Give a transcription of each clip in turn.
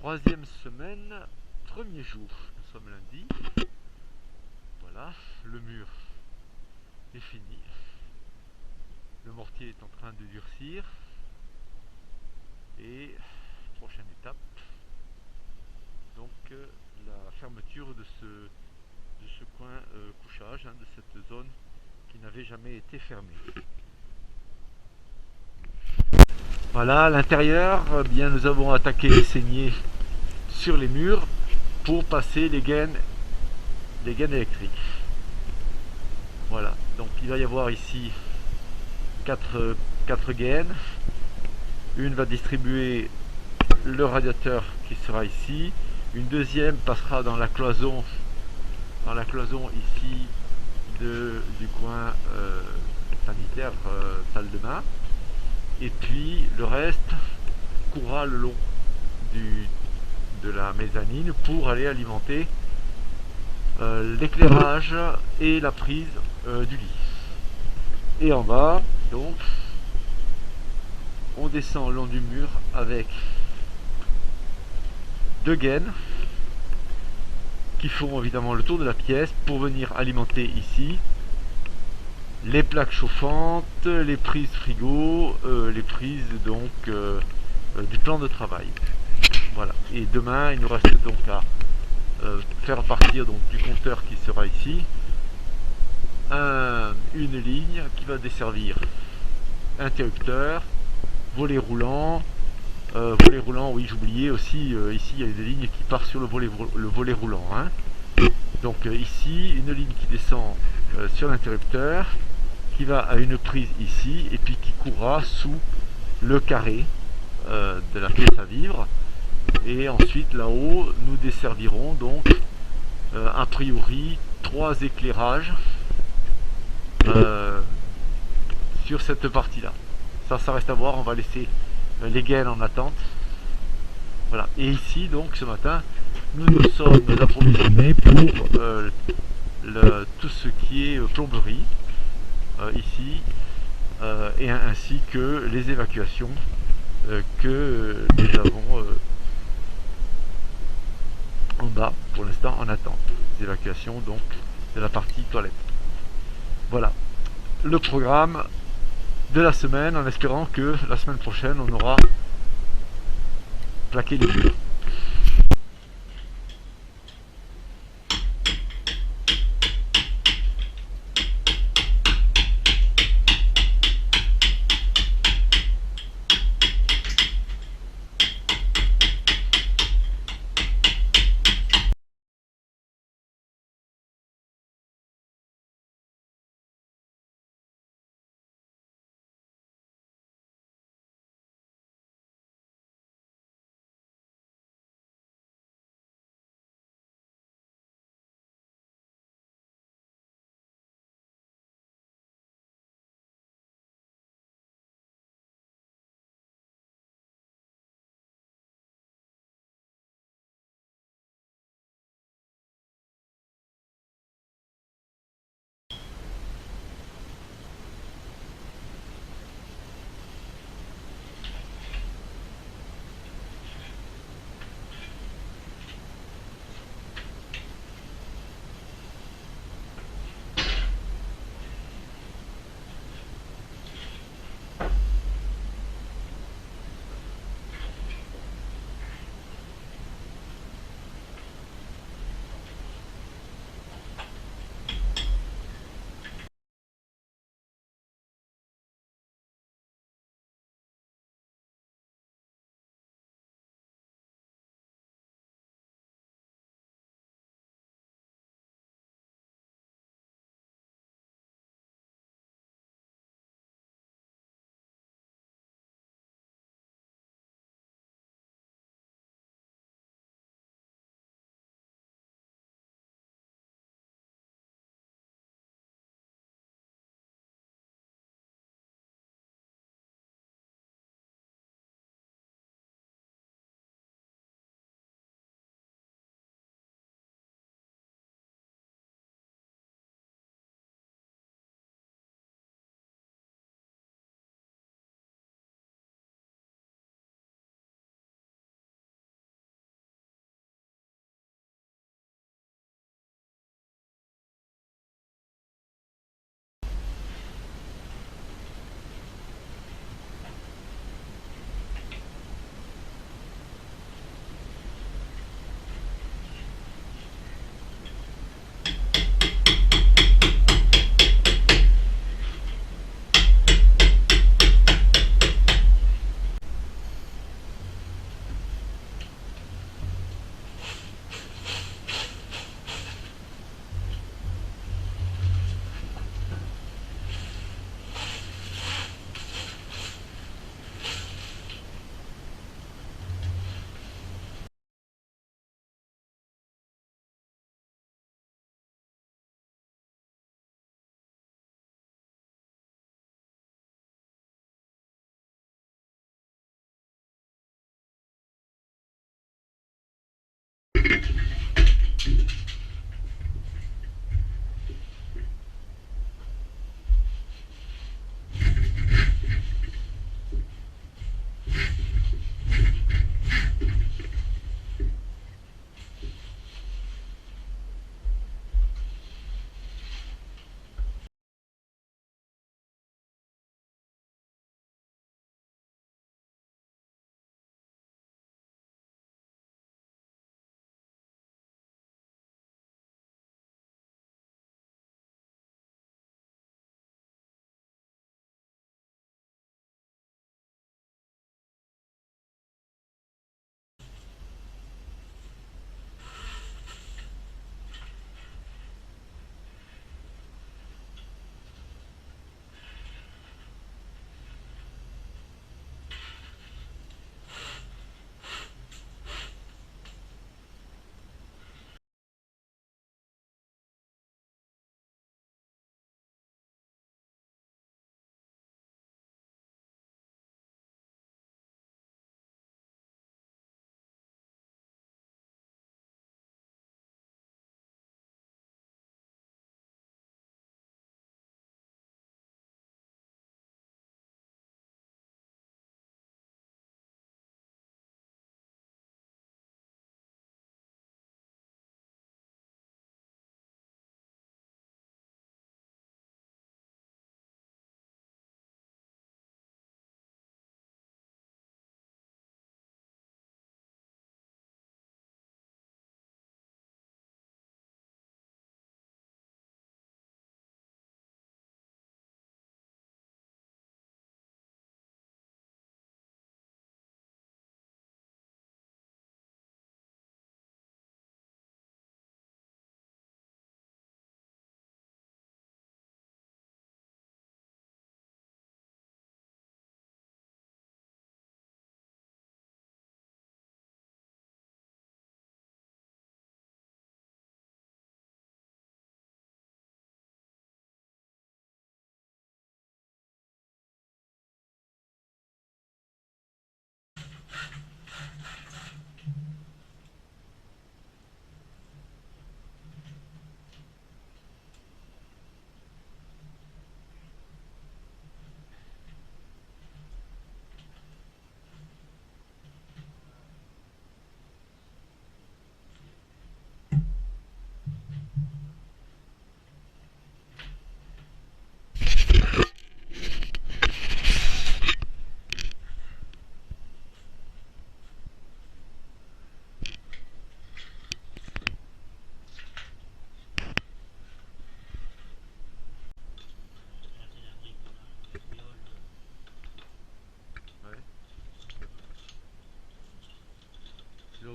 Troisième semaine, premier jour. Nous sommes lundi. Voilà, le mur est fini. Le mortier est en train de durcir. Et prochaine étape, donc la fermeture de ce coin couchage, de cette zone qui n'avait jamais été fermée. Voilà, à l'intérieur, bien nous avons attaqué les saignées sur les murs pour passer les gaines électriques. Voilà, donc il va y avoir ici 4 gaines. Une va distribuer le radiateur qui sera ici. Une deuxième passera dans la cloison ici du coin sanitaire, salle de bain. Et puis le reste courra le long de la mezzanine pour aller alimenter l'éclairage et la prise du lit. Et en bas, donc, on descend le long du mur avec 2 gaines qui font évidemment le tour de la pièce pour venir alimenter ici les plaques chauffantes, les prises frigo, les prises donc du plan de travail. Voilà. Et demain, il nous reste donc à faire partir donc du compteur qui sera ici une ligne qui va desservir interrupteur, volet roulant. Oui, j'oubliais aussi, ici il y a des lignes qui partent sur le volet roulant. Donc ici, une ligne qui descend sur l'interrupteur, qui va à une prise ici, et puis qui courra sous le carré de la pièce à vivre. Et ensuite là-haut, nous desservirons donc a priori 3 éclairages sur cette partie-là. Ça reste à voir, on va laisser les gaines en attente. Voilà. Et ici, donc, ce matin, nous nous sommes approvisionnés pour tout ce qui est plomberie, ici, et ainsi que les évacuations que nous avons en bas, pour l'instant, en attente. Les évacuations, donc, de la partie toilette. Voilà. Le programme de la semaine, en espérant que la semaine prochaine, on aura plaqué les murs.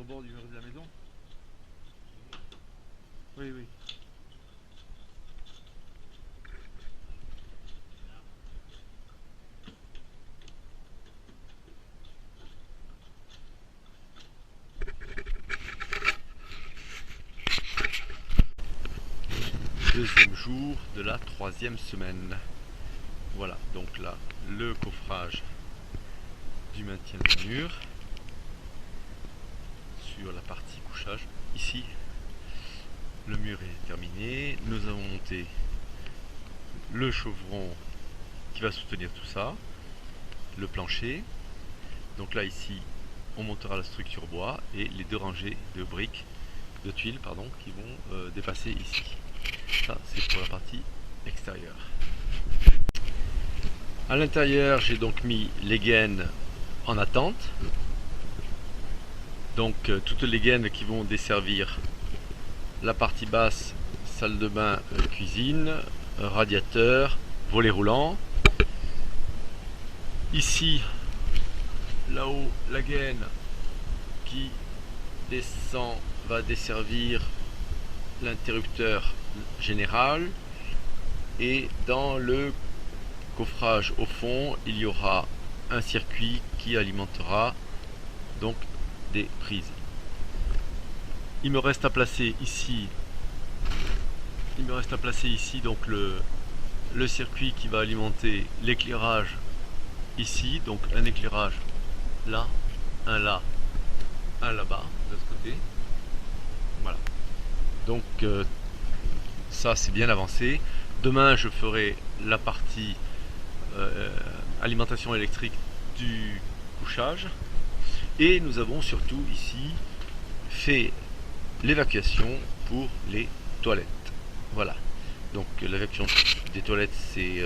rebord du mur de la maison. Oui, oui. Deuxième jour de la 3e semaine. Voilà, donc là, le coffrage du maintien du mur sur la partie couchage. Ici, le mur est terminé. Nous avons monté le chevron qui va soutenir tout ça, le plancher. Donc là, ici, on montera la structure bois et les 2 rangées de briques, de tuiles, pardon, qui vont dépasser ici. Ça, c'est pour la partie extérieure. À l'intérieur, j'ai donc mis les gaines en attente. Donc toutes les gaines qui vont desservir la partie basse, salle de bain, cuisine, radiateur, volet roulant. Ici, là-haut, la gaine qui descend va desservir l'interrupteur général, et dans le coffrage au fond il y aura un circuit qui alimentera donc des prises. Il me reste à placer ici donc le circuit qui va alimenter l'éclairage ici, donc un éclairage là, un là, un là-bas de l'autre côté. Voilà, donc ça c'est bien avancé. Demain je ferai la partie alimentation électrique du couchage, et nous avons surtout ici fait l'évacuation pour les toilettes. Voilà, donc l'évacuation des toilettes c'est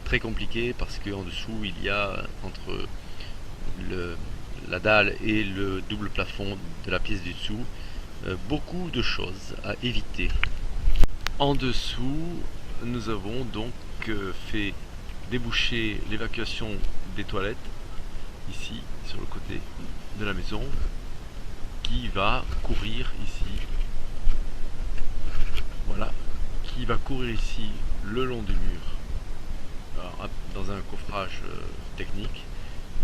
très compliqué parce qu'en dessous il y a entre la dalle et le double plafond de la pièce du dessous beaucoup de choses à éviter. En dessous, nous avons donc fait déboucher l'évacuation des toilettes ici sur le côté de la maison, qui va courir ici. Voilà, qui va courir ici le long du mur, alors, dans un coffrage technique,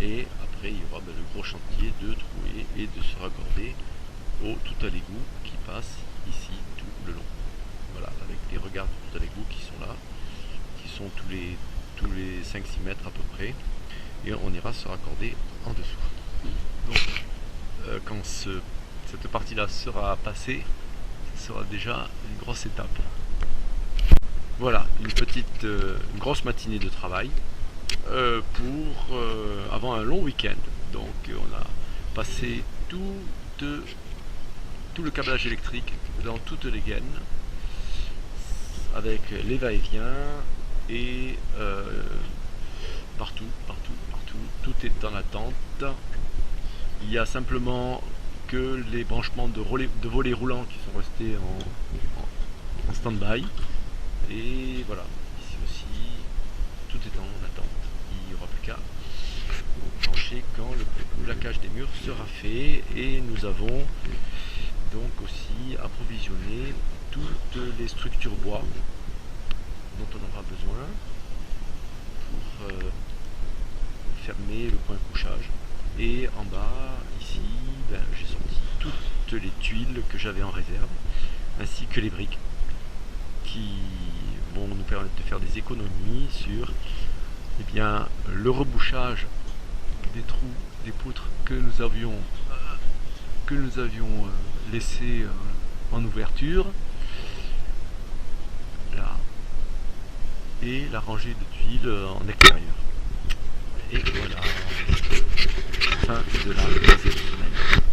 et après il y aura le gros chantier de trouer et de se raccorder au tout à l'égout qui passe ici tout le long. Voilà, avec des regards de tout à l'égout qui sont là, qui sont tous les 5-6 mètres à peu près, et on ira se raccorder en dessous. Donc quand cette partie là sera passée, ce sera déjà une grosse étape. Voilà, une grosse matinée de travail avant un long week-end. Donc on a passé tout le câblage électrique dans toutes les gaines, avec les va-et-vient, et partout, tout est en attente. Il y a simplement que les branchements de volets roulants qui sont restés en stand-by, et voilà, ici aussi tout est en attente. Il n'y aura plus qu'à brancher quand le plaquage des murs sera fait, et nous avons donc aussi approvisionné toutes les structures bois dont on aura besoin pour fermer le point couchage. Et en bas ici, j'ai sorti toutes les tuiles que j'avais en réserve, ainsi que les briques qui vont nous permettre de faire des économies sur le rebouchage des trous, des poutres que nous avions laissé en ouverture là, et la rangée de tuiles en extérieur. Et voilà, fin de la 3e semaine.